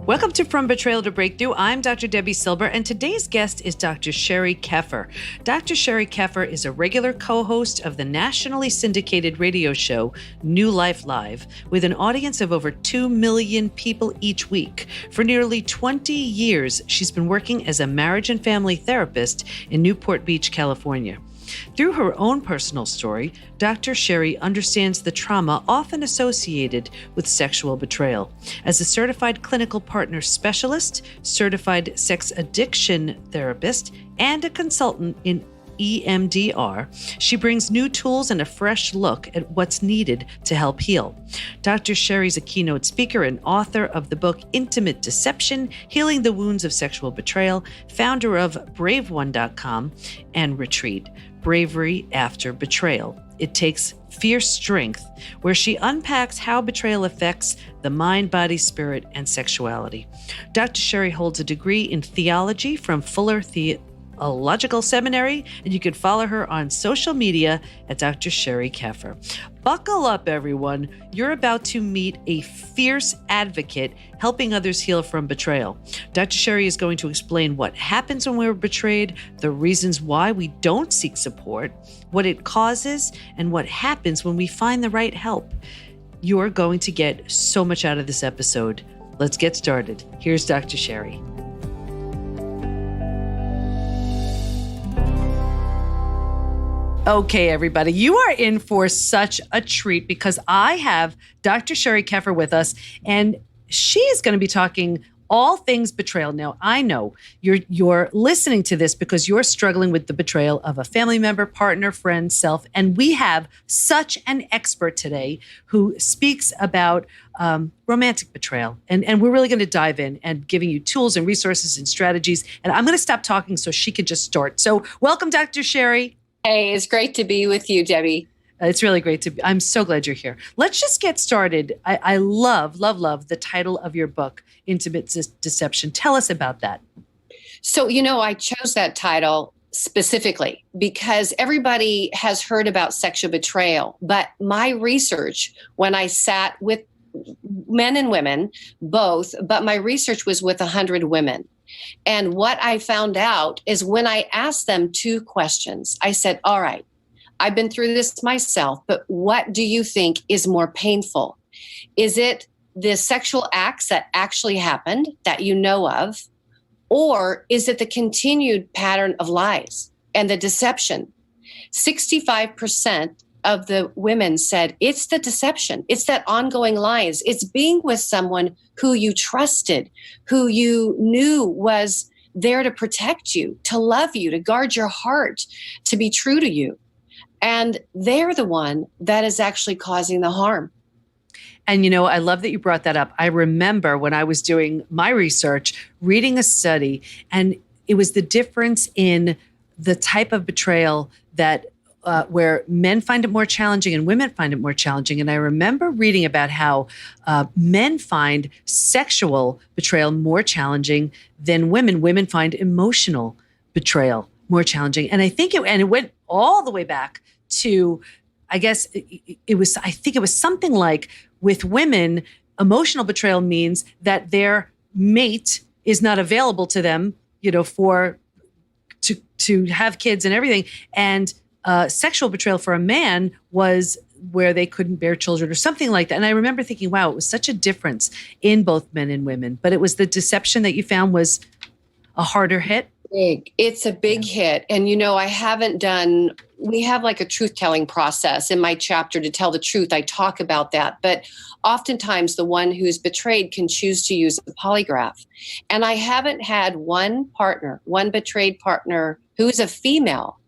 Welcome to From Betrayal to Breakthrough. I'm Dr. Debbie Silber, and today's guest is Dr. Sheri Keffer. Dr. Sheri Keffer is a regular co-host of the nationally syndicated radio show New Life Live, with an audience of over 2 million people each week. For nearly 20 years, she's been working as a marriage and family therapist in Newport Beach, California. Through her own personal story, Dr. Sheri understands the trauma often associated with sexual betrayal. As a certified clinical partner specialist, certified sex addiction therapist, and a consultant in EMDR, she brings new tools and a fresh look at what's needed to help heal. Dr. Sheri's a keynote speaker and author of the book Intimate Deception: Healing the Wounds of Sexual Betrayal, founder of BraveOne.com and Retreat, Bravery After Betrayal. It Takes Fierce Strength, where she unpacks how betrayal affects the mind, body, spirit, and sexuality. Dr. Sheri holds a degree in theology from Fuller Theological Seminary, and you can follow her on social media at Dr. Sheri Keffer. Buckle up, everyone. You're about to meet a fierce advocate helping others heal from betrayal. Dr. Sheri is going to explain what happens when we're betrayed, the reasons why we don't seek support, what it causes, and what happens when we find the right help. You're going to get so much out of this episode. Let's get started. Here's Dr. Sheri. Okay, everybody, you are in for such a treat because I have Dr. Sheri Keffer with us, and she is going to be talking all things betrayal. Now, I know you're listening to this because you're struggling with the betrayal of a family member, partner, friend, self, and we have such an expert today who speaks about romantic betrayal, and we're really going to dive in and giving you tools and resources and strategies, and I'm going to stop talking so she can just start. So welcome, Dr. Sheri. Hey, it's great to be with you, Debbie. It's really great to be. I'm so glad you're here. Let's just get started. I love the title of your book, Intimate Deception. Tell us about that. So, I chose that title specifically because everybody has heard about sexual betrayal. But my research, when I sat with men and women, both, but my research was with 100 women. And what I found out is when I asked them 2 questions, I said, all right, I've been through this myself, but what do you think is more painful? Is it the sexual acts that actually happened that you know of? Or is it the continued pattern of lies and the deception? 65% of the women said it's the deception. It's that ongoing lies. It's being with someone who you trusted, who you knew was there to protect you, to love you, to guard your heart, to be true to you. And they're the one that is actually causing the harm. And, I love that you brought that up. I remember when I was doing my research, reading a study, and it was the difference in the type of betrayal that where men find it more challenging and women find it more challenging. And I remember reading about how men find sexual betrayal more challenging than women. Women find emotional betrayal more challenging. And I think it went all the way back to, I guess it was something like, with women, emotional betrayal means that their mate is not available to them, to have kids and everything. And sexual betrayal for a man was where they couldn't bear children or something like that. And I remember thinking, wow, it was such a difference in both men and women. But it was the deception that you found was a harder hit. Big. It's a big hit. And, we have like a truth-telling process in my chapter to tell the truth. I talk about that. But oftentimes the one who's betrayed can choose to use a polygraph. And I haven't had one betrayed partner who's a female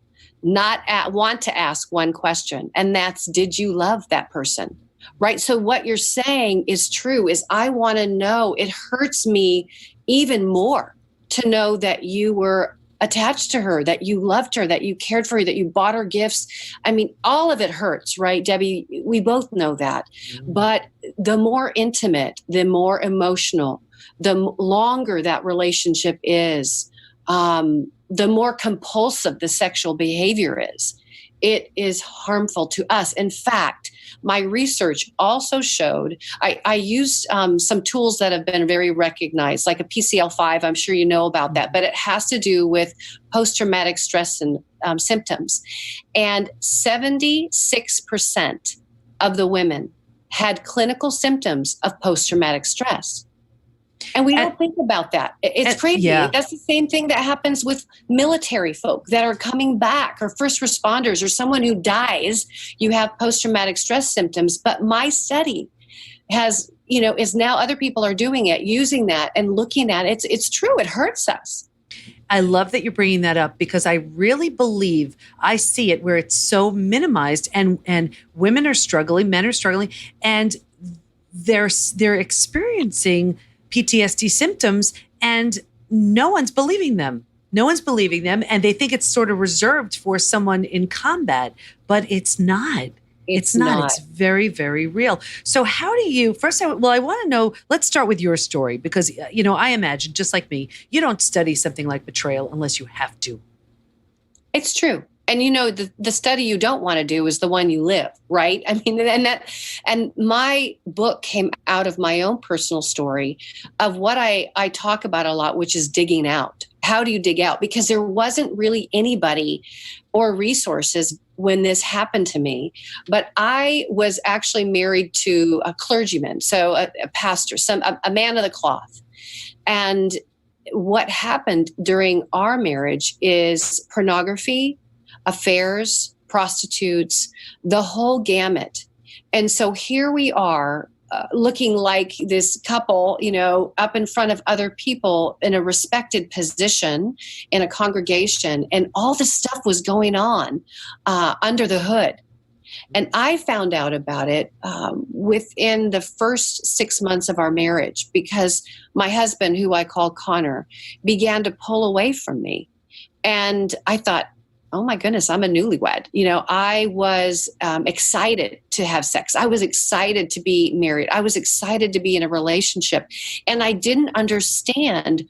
want to ask one question, and that's, did you love that person? Right? So what you're saying is true, is I want to know. It hurts me even more to know that you were attached to her, that you loved her, that you cared for her, that you bought her gifts. I mean, all of it hurts, right, Debbie? We both know that. Mm-hmm. But the more intimate, the more emotional, the longer that relationship is, the more compulsive the sexual behavior is. it is harmful to us. In fact, my research also showed, I used some tools that have been very recognized, like a PCL5. I'm sure you know about that, but it has to do with post-traumatic stress and symptoms. And 76% of the women had clinical symptoms of post-traumatic stress. And we don't think about that. It's crazy. Yeah. That's the same thing that happens with military folk that are coming back, or first responders, or someone who dies. You have post-traumatic stress symptoms. But my study has, is now other people are doing it, using that and looking at it. It's true. It hurts us. I love that you're bringing that up, because I really believe I see it where it's so minimized, and women are struggling, men are struggling, and they're experiencing PTSD symptoms, and no one's believing them. No one's believing them, and they think it's sort of reserved for someone in combat, but it's not. It's not. It's very, very real. So how do you, first, I want to know, let's start with your story, because, I imagine, just like me, you don't study something like betrayal unless you have to. It's true. And the study you don't want to do is the one you live, right? I mean, and my book came out of my own personal story of what I talk about a lot, which is digging out. How do you dig out? Because there wasn't really anybody or resources when this happened to me. But I was actually married to a clergyman, so a pastor, a man of the cloth. And what happened during our marriage is pornography, affairs, prostitutes, the whole gamut. And so here we are looking like this couple, up in front of other people in a respected position in a congregation. And all this stuff was going on under the hood. And I found out about it within the first 6 months of our marriage, because my husband, who I call Connor, began to pull away from me. And I thought, oh my goodness, I'm a newlywed. I was excited to have sex. I was excited to be married. I was excited to be in a relationship. And I didn't understand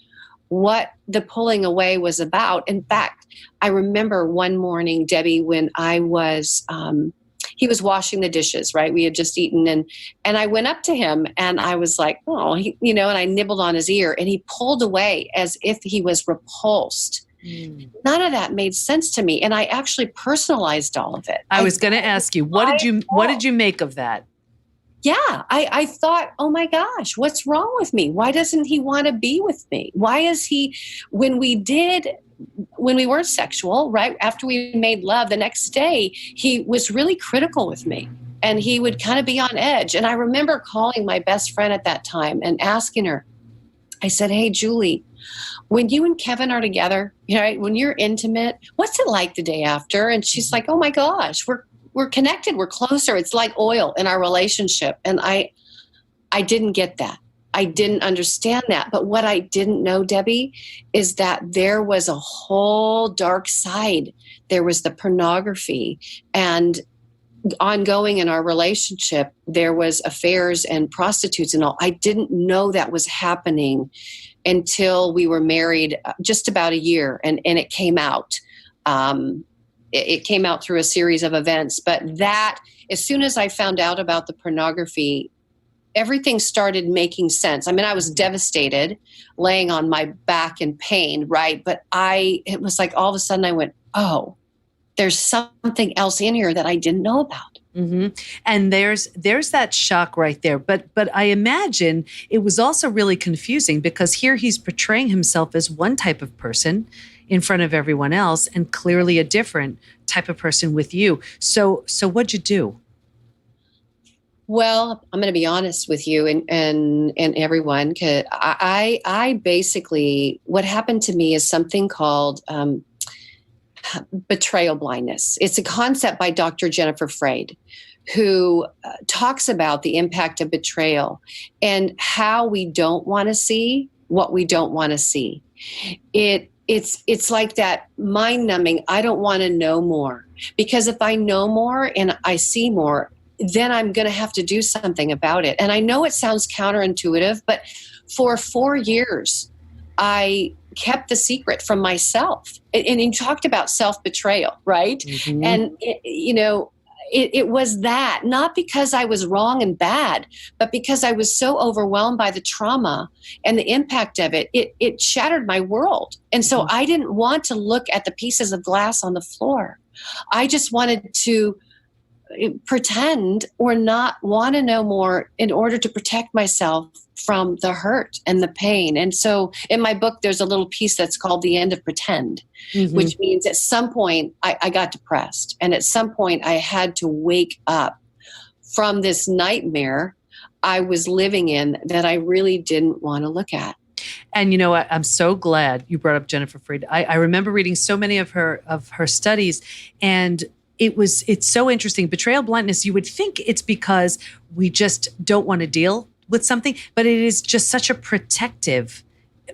what the pulling away was about. In fact, I remember one morning, Debbie, when I was, he was washing the dishes, right? We had just eaten. And I went up to him and I was like, oh, and I nibbled on his ear, and he pulled away as if he was repulsed. None of that made sense to me. And I actually personalized all of it. I was going to ask you, what did you make of that? Yeah. I thought, oh my gosh, what's wrong with me? Why doesn't he want to be with me? Why is he, when we weren't sexual, right? After we made love, the next day, he was really critical with me, and he would kind of be on edge. And I remember calling my best friend at that time and asking her, I said, hey, Julie, when you and Kevin are together, when you're intimate, what's it like the day after? And she's like, oh my gosh, we're connected. We're closer. It's like oil in our relationship. And I didn't get that. I didn't understand that. But what I didn't know, Debbie, is that there was a whole dark side. There was the pornography, and ongoing in our relationship, there was affairs and prostitutes and all. I didn't know that was happening until we were married just about a year, and it came out. It came out through a series of events. But that, as soon as I found out about the pornography, everything started making sense. I mean, I was devastated, laying on my back in pain, right? But it was like all of a sudden I went, oh, there's something else in here that I didn't know about. Mm-hmm. And there's that shock right there. But I imagine it was also really confusing, because here he's portraying himself as one type of person in front of everyone else, and clearly a different type of person with you. So what'd you do? Well, I'm going to be honest with you and everyone. 'Cause I basically, what happened to me is something called betrayal blindness. It's a concept by Dr. Jennifer Freyd, who talks about the impact of betrayal and how we don't want to see what we don't want to see. It's like that mind numbing. I don't want to know more, because if I know more and I see more, then I'm going to have to do something about it. And I know it sounds counterintuitive, but for 4 years, I kept the secret from myself. And you talked about self-betrayal, right? Mm-hmm. And, it was that, not because I was wrong and bad, but because I was so overwhelmed by the trauma and the impact of it. It shattered my world. And so I didn't want to look at the pieces of glass on the floor. I just wanted to pretend or not want to know more in order to protect myself from the hurt and the pain. And so in my book, there's a little piece that's called The End of Pretend, which means at some point I got depressed. And at some point I had to wake up from this nightmare I was living in that I really didn't want to look at. And you know what? I'm so glad you brought up Jennifer Freed. I remember reading so many of her studies, and it's so interesting. Betrayal blindness, you would think it's because we just don't want to deal with something, but it is just such a protective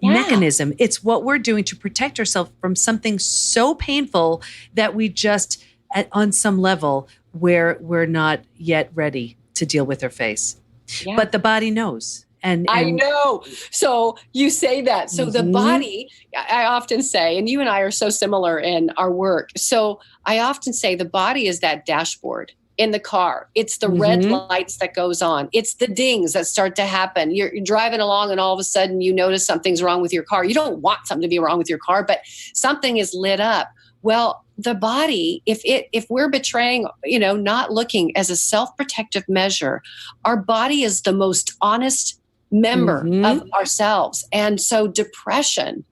mechanism. It's what we're doing to protect ourselves from something so painful that we just, on some level, we're not yet ready to deal with or face. Yeah. But the body knows. And I know. So you say that. So the body, I often say, and you and I are so similar in our work. So I often say the body is that dashboard in the car. It's the red lights that goes on. It's the dings that start to happen. You're driving along and all of a sudden you notice something's wrong with your car. You don't want something to be wrong with your car, but something is lit up. Well, the body, if we're betraying, not looking as a self-protective measure, our body is the most honest member of ourselves. And so depression,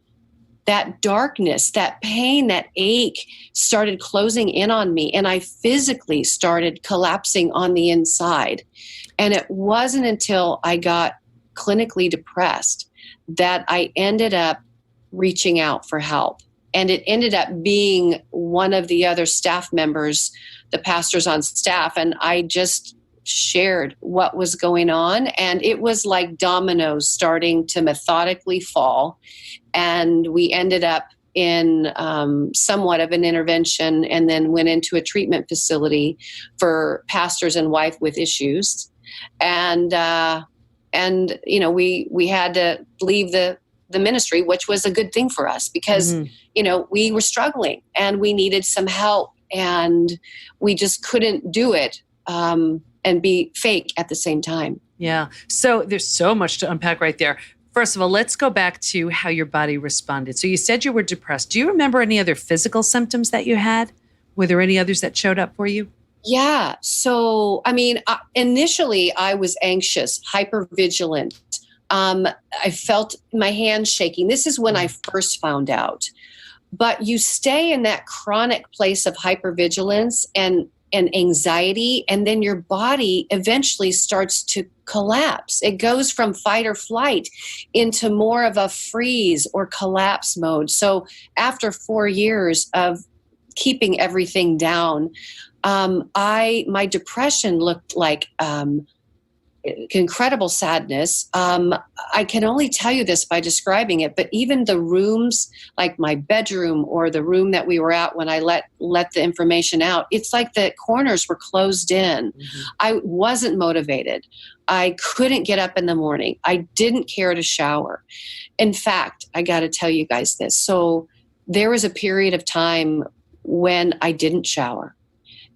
that darkness, that pain, that ache started closing in on me. And I physically started collapsing on the inside. And it wasn't until I got clinically depressed that I ended up reaching out for help. And it ended up being one of the other staff members, the pastors on staff. And I just shared what was going on. And it was like dominoes starting to methodically fall. And we ended up in somewhat of an intervention, and then went into a treatment facility for pastors and wife with issues. And we had to leave the ministry, which was a good thing for us because, we were struggling and we needed some help, and we just couldn't do it and be fake at the same time. Yeah. So there's so much to unpack right there. First of all, let's go back to how your body responded. So you said you were depressed. Do you remember any other physical symptoms that you had? Were there any others that showed up for you? Yeah. So, initially I was anxious, hypervigilant. I felt my hands shaking. This is when I first found out. But you stay in that chronic place of hypervigilance and anxiety, and then your body eventually starts to collapse. It goes from fight or flight into more of a freeze or collapse mode. So after 4 years of keeping everything down, my depression looked like incredible sadness. I can only tell you this by describing it, but even the rooms, like my bedroom or the room that we were at when I let the information out, it's like the corners were closed in. I wasn't motivated. I couldn't get up in the morning. I didn't care to shower. In fact, I got to tell you guys this. So there was a period of time when I didn't shower.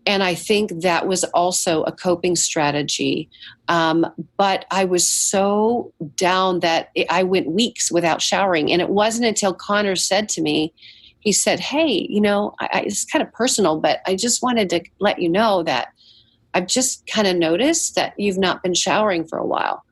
And I think that was also a coping strategy. But I was so down that I went weeks without showering. And it wasn't until Connor said to me, he said, hey, it's kind of personal, but I just wanted to let you know that I've just kind of noticed that you've not been showering for a while.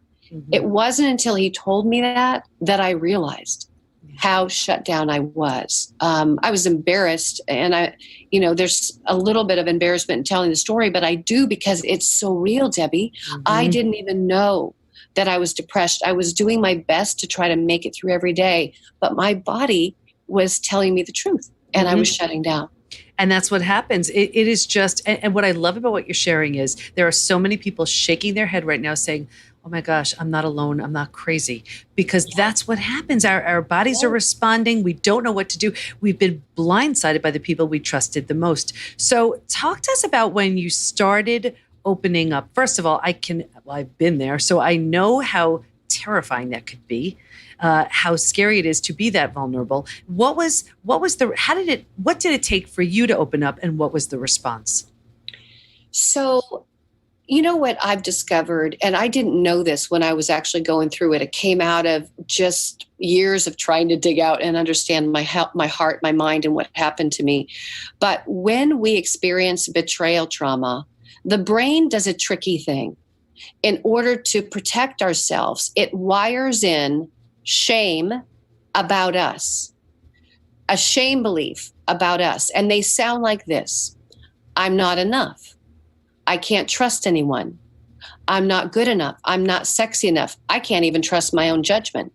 It wasn't until he told me that I realized how shut down I was. I was embarrassed, and there's a little bit of embarrassment in telling the story, but I do because it's so real, Debbie. I didn't even know that I was depressed. I was doing my best to try to make it through every day, but my body was telling me the truth, and I was shutting down. And that's what happens. It is just, and what I love about what you're sharing is there are so many people shaking their head right now saying, oh my gosh, I'm not alone. I'm not crazy. Because that's what happens. Our bodies are responding. We don't know what to do. We've been blindsided by the people we trusted the most. So talk to us about when you started opening up. First of all, I've been there. So I know how terrifying that could be, how scary it is to be that vulnerable. What did it take for you to open up, and what was the response? So, you know what I've discovered, and I didn't know this when I was actually going through it. It came out of just years of trying to dig out and understand my heart, my mind, and what happened to me. But when we experience betrayal trauma, the brain does a tricky thing. In order to protect ourselves, it wires in shame about us, a shame belief about us. And they sound like this: I'm not enough. I can't trust anyone. I'm not good enough. I'm not sexy enough. I can't even trust my own judgment.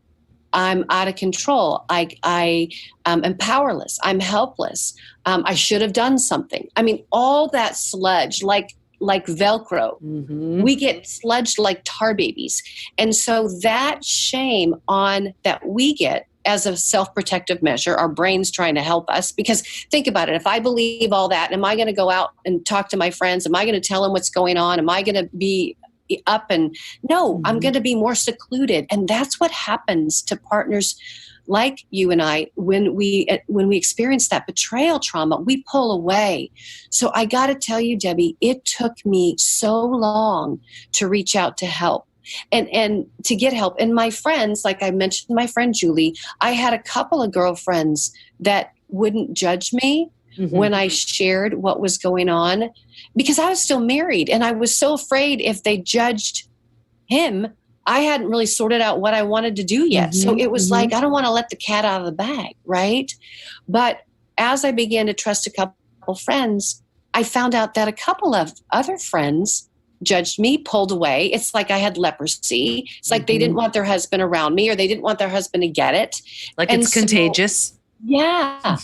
I'm out of control. I am powerless. I'm helpless. I should have done something. I mean, all that sludge, like Velcro. Mm-hmm. We get sludged like tar babies. And so that shame that we get as a self-protective measure, our brain's trying to help us. Because think about it. If I believe all that, am I going to go out and talk to my friends? Am I going to tell them what's going on? Am I going to be up? And no, I'm going to be more secluded. And that's what happens to partners like you and I, when we experience that betrayal trauma, we pull away. So I got to tell you, Debbie, it took me so long to reach out to help and to get help. And my friends, like I mentioned, my friend Julie, I had a couple of girlfriends that wouldn't judge me when I shared what was going on, because I was still married and I was so afraid if they judged him, I hadn't really sorted out what I wanted to do yet. So it was like, I don't want to let the cat out of the bag, right? But as I began to trust a couple friends, I found out that a couple of other friends judged me, pulled away. It's like I had leprosy. It's like they didn't want their husband around me, or they didn't want their husband to get it. Like it's contagious. Yeah.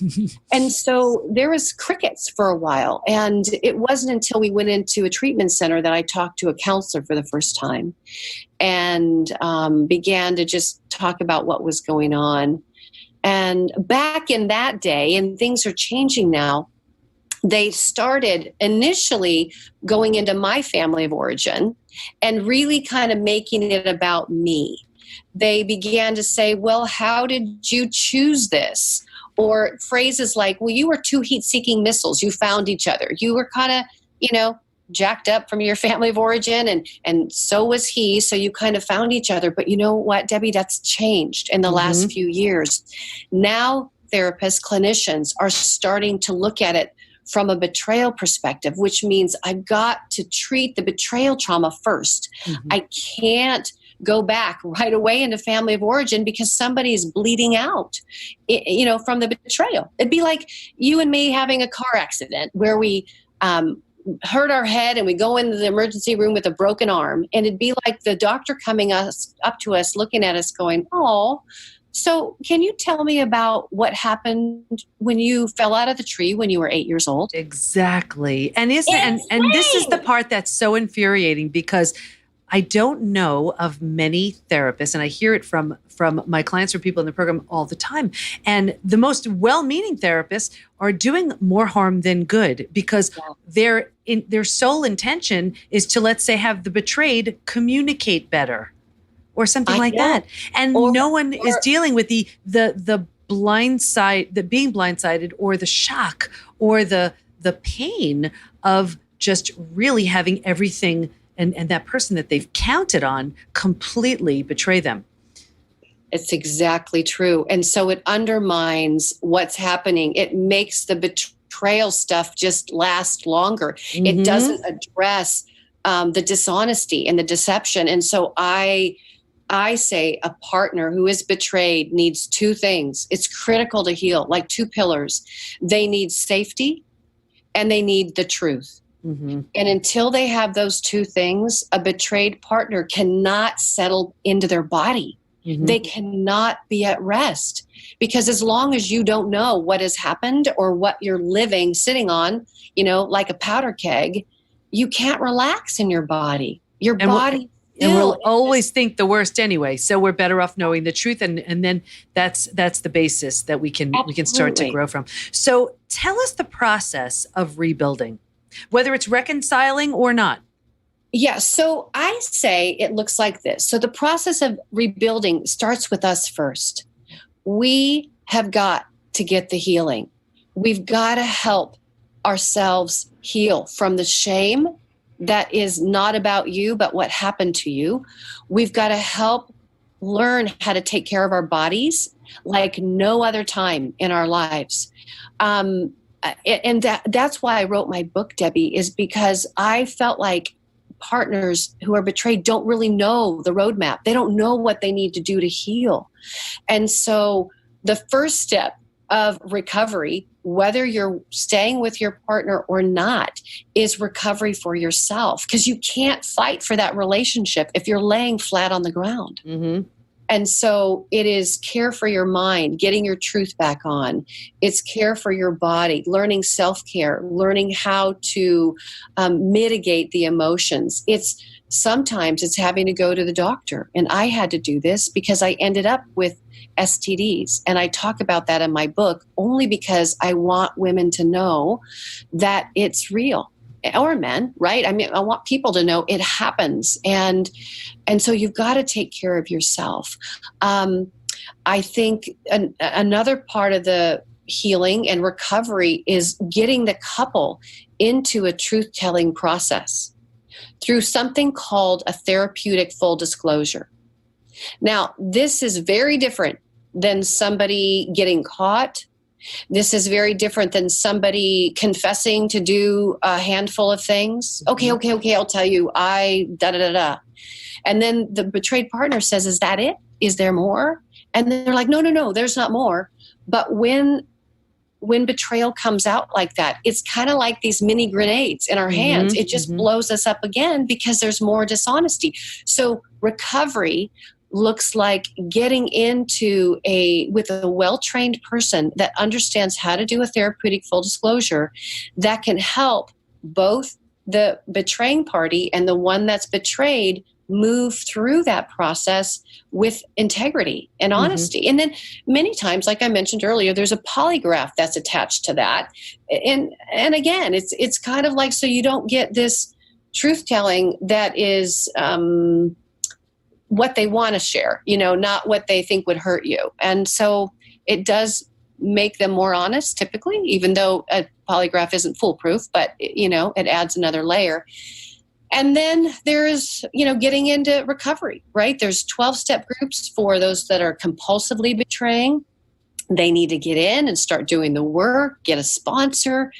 And so there was crickets for a while. And it wasn't until we went into a treatment center that I talked to a counselor for the first time and began to just talk about what was going on. And back in that day, and things are changing now, they started initially going into my family of origin and really kind of making it about me. They began to say, well, how did you choose this? Or phrases like, well, you were two heat-seeking missiles. You found each other. You were kind of, jacked up from your family of origin, and so was he. So you kind of found each other. But you know what, Debbie, that's changed in the last few years. Now therapists, clinicians are starting to look at it from a betrayal perspective, which means I've got to treat the betrayal trauma first. I can't go back right away into family of origin because somebody is bleeding out, from the betrayal. It'd be like you and me having a car accident where we hurt our head and we go into the emergency room with a broken arm. And it'd be like the doctor coming up to us, looking at us going, oh, so can you tell me about what happened when you fell out of the tree when you were 8 years old? Exactly. And this is the part that's so infuriating, because I don't know of many therapists, and I hear it from my clients or people in the program all the time. And the most well-meaning therapists are doing more harm than good, because their sole intention is to, let's say, have the betrayed communicate better or something like that. And no one is dealing with the blindside, the being blindsided, or the shock, or the pain of just really having everything and that person that they've counted on completely betray them. It's exactly true. And so it undermines what's happening. It makes the betrayal stuff just last longer. It doesn't address the dishonesty and the deception. And so I say a partner who is betrayed needs two things. It's critical to heal, like two pillars. They need safety and they need the truth. And until they have those two things, a betrayed partner cannot settle into their body. They cannot be at rest, because as long as you don't know what has happened or what you're sitting on, like a powder keg, you can't relax in your body. Your body. And we'll always think the worst anyway. So we're better off knowing the truth. And then that's the basis that we can start to grow from. So tell us the process of rebuilding, whether it's reconciling or not. Yeah. So I say it looks like this. So the process of rebuilding starts with us first. We have got to get the healing. We've got to help ourselves heal from the shame that is not about you, but what happened to you. We've got to help learn how to take care of our bodies like no other time in our lives. And that's why I wrote my book, Debbie, is because I felt like partners who are betrayed don't really know the roadmap. They don't know what they need to do to heal. And so the first step of recovery, whether you're staying with your partner or not, is recovery for yourself, because you can't fight for that relationship if you're laying flat on the ground. Mm-hmm. And so it is care for your mind, getting your truth back on. It's care for your body, learning self-care, learning how to mitigate the emotions. Sometimes it's having to go to the doctor. And I had to do this because I ended up with STDs. And I talk about that in my book only because I want women to know that it's real. Or men, right? I mean, I want people to know it happens. And so you've got to take care of yourself. I think another part of the healing and recovery is getting the couple into a truth-telling process through something called a therapeutic full disclosure. Now, this is very different than somebody getting caught. This is very different than somebody confessing to do a handful of things. Okay, I'll tell you, da-da-da-da. And then the betrayed partner says, is that it? Is there more? And then they're like, no, there's not more. But when betrayal comes out like that, it's kind of like these mini grenades in our hands. It just blows us up again because there's more dishonesty. So recovery looks like getting into with a well-trained person that understands how to do a therapeutic full disclosure that can help both the betraying party and the one that's betrayed move through that process with integrity and honesty. And then many times, like I mentioned earlier, there's a polygraph that's attached to that. And again, it's kind of like, so you don't get this truth-telling that is what they want to share, not what they think would hurt you. And so it does make them more honest, typically, even though a polygraph isn't foolproof, but it adds another layer. And then there's, getting into recovery, right? There's 12-step groups for those that are compulsively betraying. They need to get in and start doing the work, get a sponsor,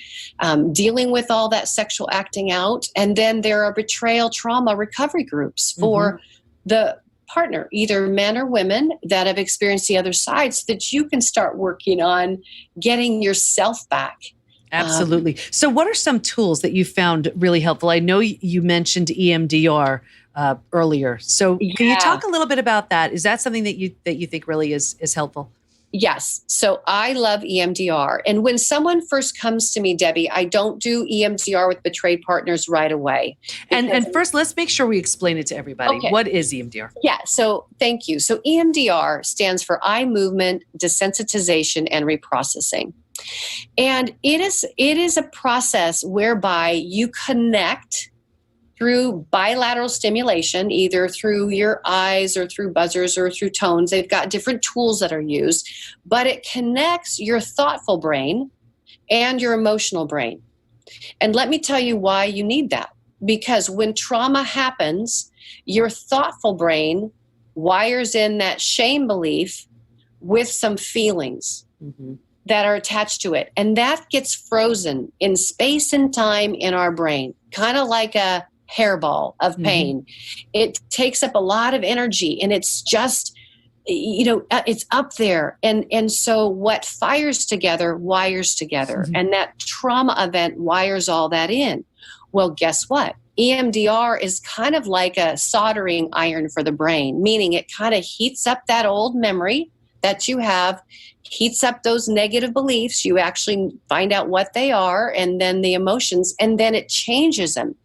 dealing with all that sexual acting out. And then there are betrayal trauma recovery groups for the partner, either men or women that have experienced the other side, so that you can start working on getting yourself back. Absolutely. So what are some tools that you found really helpful? I know you mentioned EMDR earlier. So can you talk a little bit about that? Is that something that you think really is helpful? Yes. So I love EMDR. And when someone first comes to me, Debbie, I don't do EMDR with betrayed partners right away. And first, let's make sure we explain it to everybody. Okay. What is EMDR? Yeah. So thank you. So EMDR stands for eye movement desensitization and reprocessing. And it is a process whereby you connect through bilateral stimulation, either through your eyes or through buzzers or through tones. They've got different tools that are used, but it connects your thoughtful brain and your emotional brain. And let me tell you why you need that. Because when trauma happens, your thoughtful brain wires in that shame belief with some feelings that are attached to it. And that gets frozen in space and time in our brain, kind of like a hairball of pain. It takes up a lot of energy, and it's just, it's up there. And so what fires together wires together, and that trauma event wires all that in. Well, guess what? EMDR is kind of like a soldering iron for the brain, meaning it kind of heats up that old memory that you have, heats up those negative beliefs. You actually find out what they are, and then the emotions, and then it changes them.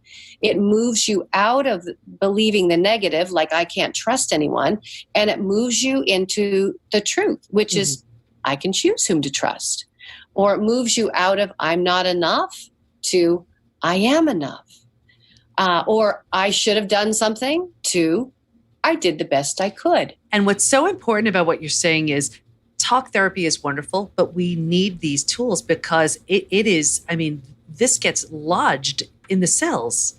It moves you out of believing the negative, like I can't trust anyone, and it moves you into the truth, which is I can choose whom to trust. Or it moves you out of I'm not enough to I am enough. or I should have done something, to I did the best I could. And what's so important about what you're saying is talk therapy is wonderful, but we need these tools because it is, I mean, this gets lodged in the cells.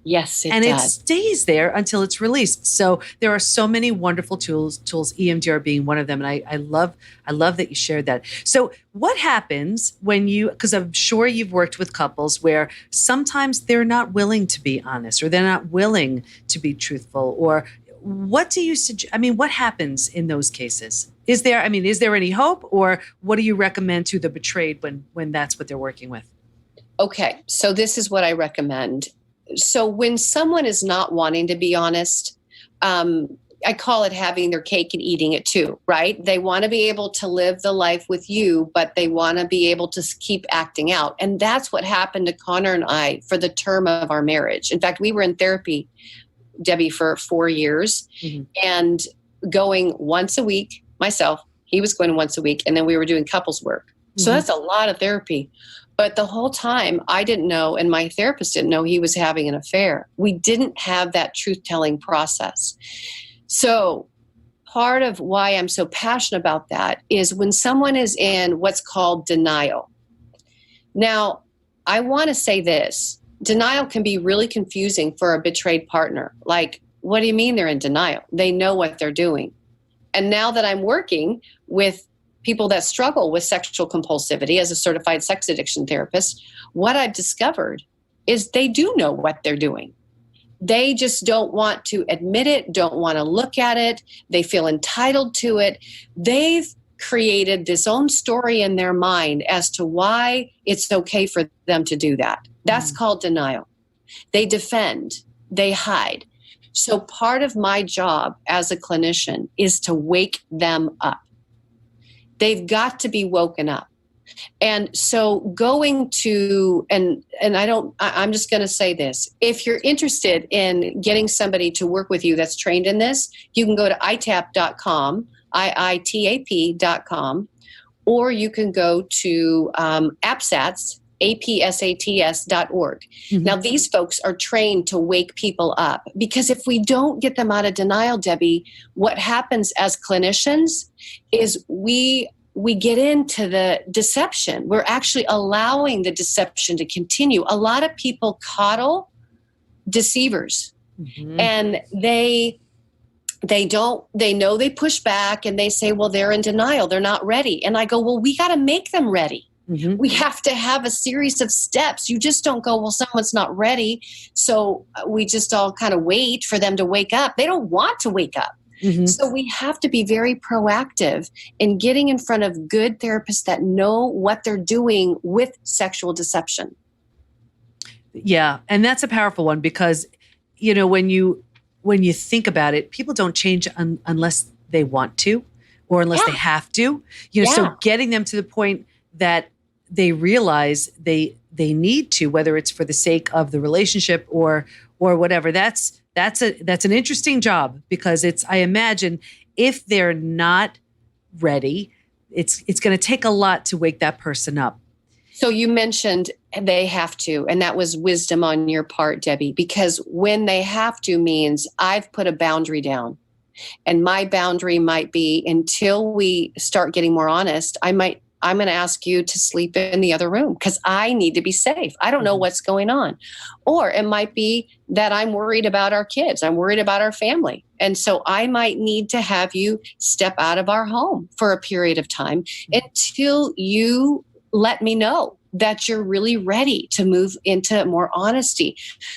Yes, it and does. It stays there until it's released. So there are so many wonderful tools, EMDR being one of them. And I love that you shared that. So what happens when because I'm sure you've worked with couples where sometimes they're not willing to be honest, or they're not willing to be truthful, or what do you suggest? I mean, what happens in those cases? Is there any hope, or what do you recommend to the betrayed when that's what they're working with? Okay. So this is what I recommend. So when someone is not wanting to be honest, I call it having their cake and eating it too, right? They want to be able to live the life with you, but they want to be able to keep acting out. And that's what happened to Connor and I for the term of our marriage. In fact, we were in therapy, Debbie, for 4 years, and going once a week, myself, he was going once a week, and then we were doing couples work. So that's a lot of therapy. But the whole time I didn't know, and my therapist didn't know he was having an affair. We didn't have that truth-telling process. So part of why I'm so passionate about that is when someone is in what's called denial. Now, I want to say this. Denial can be really confusing for a betrayed partner. Like, what do you mean they're in denial? They know what they're doing. And now that I'm working with people that struggle with sexual compulsivity as a certified sex addiction therapist, what I've discovered is they do know what they're doing. They just don't want to admit it, don't want to look at it. They feel entitled to it. They've created this own story in their mind as to why it's okay for them to do that. That's called denial. They defend, they hide. So part of my job as a clinician is to wake them up. They've got to be woken up. And so going to, I'm just going to say this. If you're interested in getting somebody to work with you that's trained in this, you can go to itap.com, IITAP.com, or you can go to APSATS, APSATS.org. Now, these folks are trained to wake people up, because if we don't get them out of denial, Debbie, what happens as clinicians is we get into the deception. We're actually allowing the deception to continue. A lot of people coddle deceivers, and they know they push back and they say, well, they're in denial. They're not ready. And I go, well, we got to make them ready. We have to have a series of steps. You just don't go, well, someone's not ready, so we just all kind of wait for them to wake up. They don't want to wake up. So we have to be very proactive in getting in front of good therapists that know what they're doing with sexual deception. Yeah, and that's a powerful one, because, you know, when you think about it, people don't change unless they want to, or unless they have to. You know, so getting them to the point that they realize they need to, whether it's for the sake of the relationship or whatever. That's an interesting job, because I imagine if they're not ready, it's going to take a lot to wake that person up. So you mentioned they have to, and that was wisdom on your part, Debbie, because when they have to means I've put a boundary down, and my boundary might be, until we start getting more honest, I'm going to ask you to sleep in the other room because I need to be safe. I don't know what's going on. Or it might be that I'm worried about our kids. I'm worried about our family. And so I might need to have you step out of our home for a period of time until you let me know that you're really ready to move into more honesty.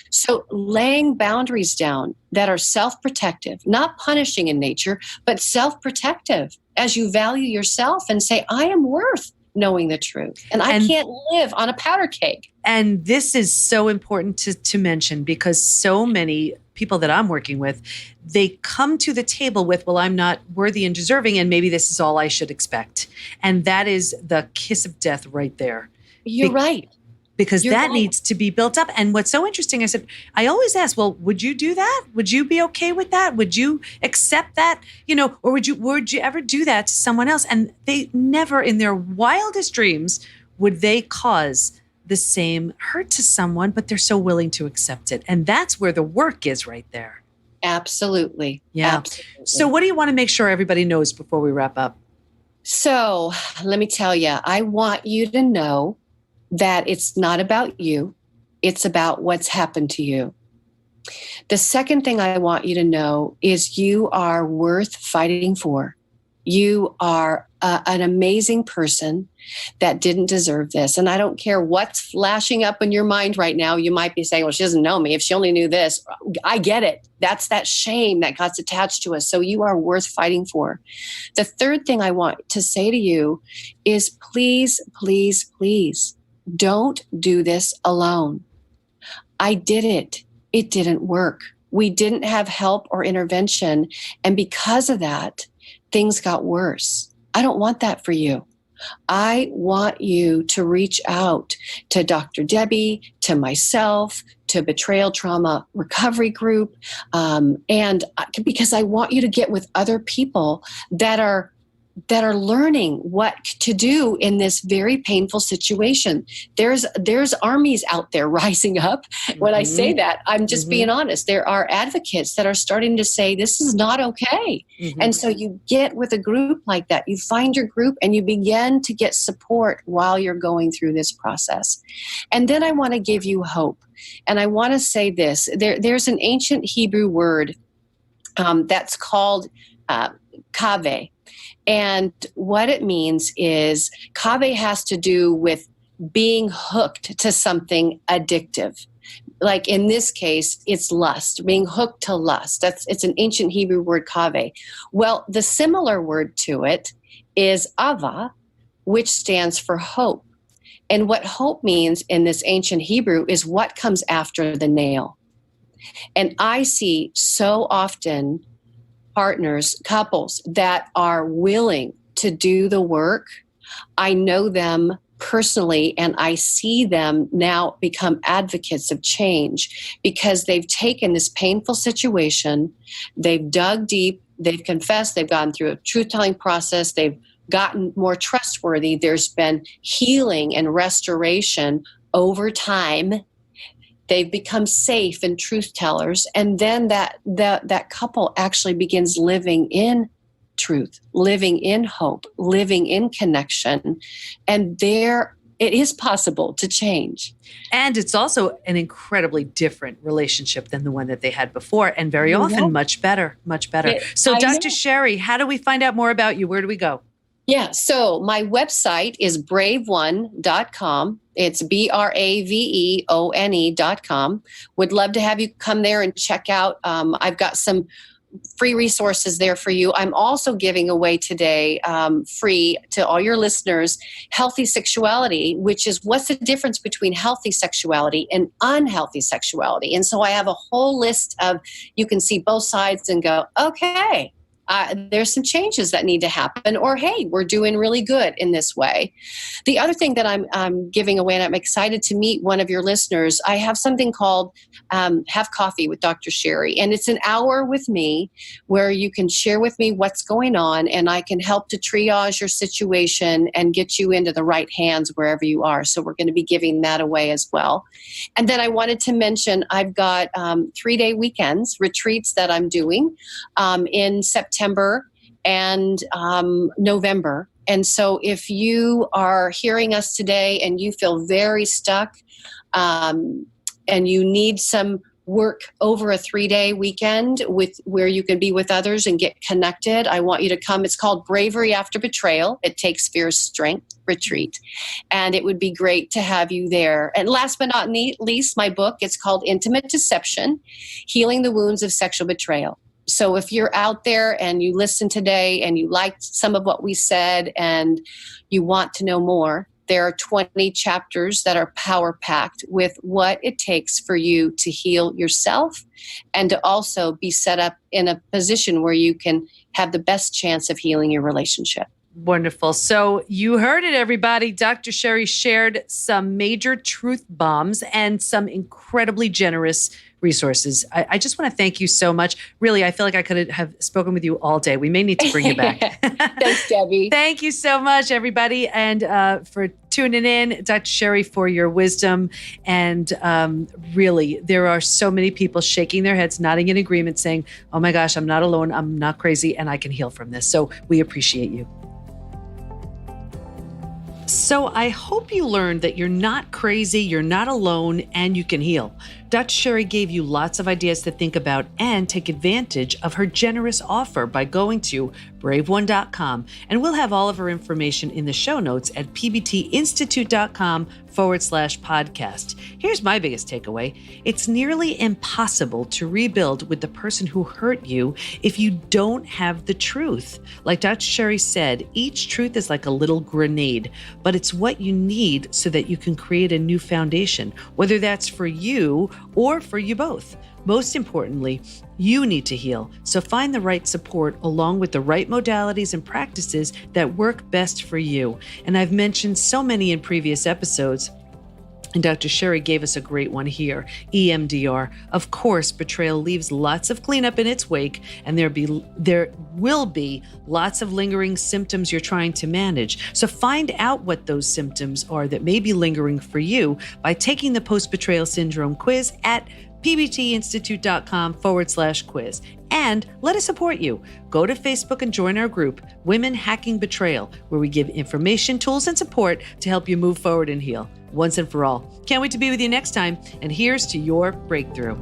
So laying boundaries down that are self-protective, not punishing in nature, but self-protective, as you value yourself and say, I am worth knowing the truth, and I can't live on a powder keg. And this is so important to mention, because so many people that I'm working with, they come to the table with, well, I'm not worthy and deserving, and maybe this is all I should expect. And that is the kiss of death right there. You're right. Because that needs to be built up. And what's so interesting, I always ask, well, would you do that? Would you be okay with that? Would you accept that? You know, or would you ever do that to someone else? And they never in their wildest dreams would they cause the same hurt to someone, but they're so willing to accept it. And that's where the work is right there. Absolutely. Yeah. Absolutely. So what do you want to make sure everybody knows before we wrap up? So let me tell you, I want you to know that it's not about you. It's about what's happened to you. The second thing I want you to know is you are worth fighting for. You are an amazing person that didn't deserve this. And I don't care what's flashing up in your mind right now. You might be saying, well, she doesn't know me. If she only knew this, I get it. That's that shame that got attached to us. So you are worth fighting for. The third thing I want to say to you is please, please, please don't do this alone. I did it. It didn't work. We didn't have help or intervention. And because of that, things got worse. I don't want that for you. I want you to reach out to Dr. Debbie, to myself, to Betrayal Trauma Recovery Group, and because I want you to get with other people that are learning what to do in this very painful situation. There's armies out there rising up. When I say that, I'm just being honest. There are advocates that are starting to say this is not okay. And so you get with a group like that, you find your group and you begin to get support while you're going through this process. And then I want to give you hope. And I want to say this, there's an ancient Hebrew word that's called kaveh. And what it means is kaveh has to do with being hooked to something addictive. Like in this case, it's lust, being hooked to lust. It's an ancient Hebrew word, kaveh. Well, the similar word to it is ava, which stands for hope. And what hope means in this ancient Hebrew is what comes after the nail. And I see so often partners, couples that are willing to do the work. I know them personally, and I see them now become advocates of change because they've taken this painful situation, they've dug deep, they've confessed, they've gone through a truth-telling process, they've gotten more trustworthy, there's been healing and restoration over time. They've become safe and truth tellers. And then that couple actually begins living in truth, living in hope, living in connection. And there it is possible to change. And it's also an incredibly different relationship than the one that they had before. And very often much better, much better. So Dr. Sheri, how do we find out more about you? Where do we go? Yeah, so my website is braveone.com. It's braveone.com. Would love to have you come there and check out. I've got some free resources there for you. I'm also giving away today, free to all your listeners, Healthy Sexuality, which is what's the difference between healthy sexuality and unhealthy sexuality. And so I have a whole list of, you can see both sides and go, okay, there's some changes that need to happen, or hey, we're doing really good in this way. The other thing that I'm giving away, and I'm excited to meet one of your listeners, I have something called Have Coffee with Dr. Sheri, and it's an hour with me where you can share with me what's going on, and I can help to triage your situation and get you into the right hands wherever you are. So we're going to be giving that away as well. And then I wanted to mention I've got 3-day weekends, retreats that I'm doing in September and November. And so if you are hearing us today and you feel very stuck and you need some work over a 3-day weekend with where you can be with others and get connected, I want you to come. It's called Bravery After Betrayal. It Takes Fear's Strength Retreat. And it would be great to have you there. And last but not least, my book, it's called Intimate Deception, Healing the Wounds of Sexual Betrayal. So if you're out there and you listen today and you liked some of what we said and you want to know more, there are 20 chapters that are power-packed with what it takes for you to heal yourself and to also be set up in a position where you can have the best chance of healing your relationship. Wonderful. So you heard it, everybody. Dr. Sheri shared some major truth bombs and some incredibly generous resources. I just want to thank you so much. Really, I feel like I could have spoken with you all day. We may need to bring you back. Thanks, Debbie. Thank you so much, everybody. And for tuning in, Dr. Sheri, for your wisdom. And really, there are so many people shaking their heads, nodding in agreement, saying, oh my gosh, I'm not alone. I'm not crazy, and I can heal from this. So we appreciate you. So I hope you learned that you're not crazy, you're not alone, and you can heal. Dr. Sheri gave you lots of ideas to think about and take advantage of her generous offer by going to braveone.com. And we'll have all of her information in the show notes at pbtinstitute.com/podcast. Here's my biggest takeaway. It's nearly impossible to rebuild with the person who hurt you if you don't have the truth. Like Dr. Sheri said, each truth is like a little grenade, but it's what you need so that you can create a new foundation, whether that's for you or for you both. Most importantly, you need to heal. So find the right support along with the right modalities and practices that work best for you. And I've mentioned so many in previous episodes, and Dr. Sheri gave us a great one here, EMDR. Of course, betrayal leaves lots of cleanup in its wake, and there will be lots of lingering symptoms you're trying to manage. So find out what those symptoms are that may be lingering for you by taking the post-betrayal syndrome quiz at pbtinstitute.com/quiz. And let us support you. Go to Facebook and join our group, Women Hacking Betrayal, where we give information, tools, and support to help you move forward and heal once and for all. Can't wait to be with you next time. And here's to your breakthrough.